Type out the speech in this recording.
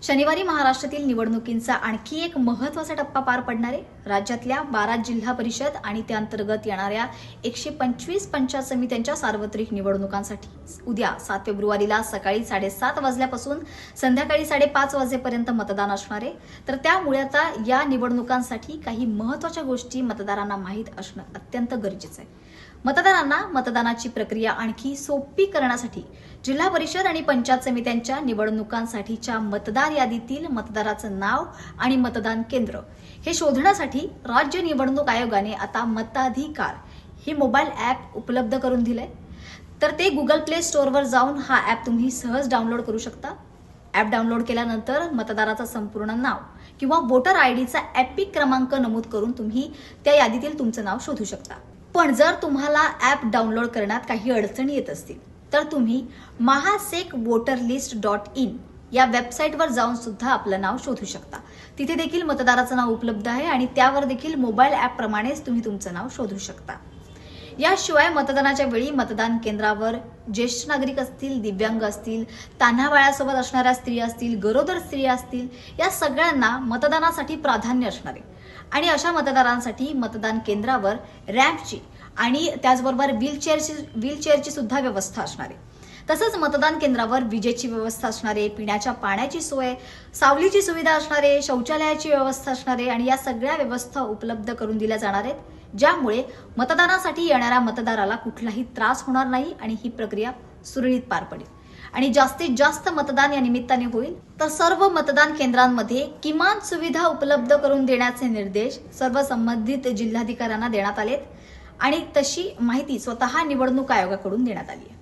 शनिवारी महाराष्ट्रातील निवडणुकींचा आणखी एक महत्त्वाचा टप्पा पार पडणार आहे। राज्यातल्या 12 जिल्हा परिषद आणि त्याअंतर्गत येणाऱ्या 125 पंचायत समित्यांच्या सार्वत्रिक निवडणुकांसाठी उद्या 7 फेब्रुवारीला सकाळी 7:30 वाजल्यापासून संध्याकाळी 5:30 वाजेपर्यंत मतदान असणार आहे। तर त्यामुळे आता या निवडणुकांसाठी काही महत्त्वाच्या गोष्टी मतदारांना माहीत असणं अत्यंत गरजेचं आहे। मतदारांना मतदानाची प्रक्रिया आणखी सोपी करण्यासाठी जिल्हा परिषद आणि पंचायत समित्यांच्या निवडणुकांसाठीच्या मतदार यादीतील मतदाराचं नाव आणि मतदान केंद्र हे शोधण्यासाठी राज्य निवडणूक आयोगाने आता मताधिकार हे मोबाईल ॲप उपलब्ध करून दिलंय। तर ते गुगल प्ले स्टोअरवर जाऊन हा ॲप तुम्ही सहज डाउनलोड करू शकता। ॲप डाउनलोड केल्यानंतर मतदाराचं संपूर्ण नाव किंवा वोटर आयडीचा एपिक क्रमांक नमूद करून तुम्ही त्या यादीतील तुमचं नाव शोधू शकता। पण जर तुम्हाला ॲप डाउनलोड करण्यात काही अडचणी येत असतील तर तुम्ही mahasekvoterlist.in या वेबसाईटवर जाऊन सुद्धा आपलं नाव शोधू शकता। तिथे देखील मतदाराचं नाव उपलब्ध आहे आणि त्यावर देखील मोबाईल ॲप प्रमाणेच तुम्ही तुमचं नाव शोधू शकता। याशिवाय मतदानाच्या वेळी मतदान केंद्रावर ज्येष्ठ नागरिक असतील, दिव्यांग असतील, तान्ह्या बाळासोबत असणाऱ्या स्त्रिया असतील, गरोदर स्त्रिया असतील, या सगळ्यांना मतदानासाठी प्राधान्य असणार आहे। आणि अशा मतदारांसाठी मतदान केंद्रावर रॅम्पची आणि त्याचबरोबर व्हीलचेअरची सुद्धा व्यवस्था असणार आहे। तसंच मतदान केंद्रावर विजेची व्यवस्था असणार आहे, पिण्याच्या पाण्याची सोय, सावलीची सुविधा असणार आहे, शौचालयाची व्यवस्था असणार आहे आणि या सगळ्या व्यवस्था उपलब्ध करून दिल्या जाणार आहेत, ज्यामुळे मतदानासाठी येणाऱ्या मतदाराला कुठलाही त्रास होणार नाही आणि ही प्रक्रिया सुरळीत पार पडेल आणि जास्तीत जास्त मतदान या निमित्ताने होईल। तर सर्व मतदान केंद्रांमध्ये किमान सुविधा उपलब्ध करून देण्याचे निर्देश सर्व संबंधित जिल्हाधिकाऱ्यांना देण्यात आलेत आणि तशी माहिती स्वतः निवडणूक आयोगाकडून देण्यात आली आहे।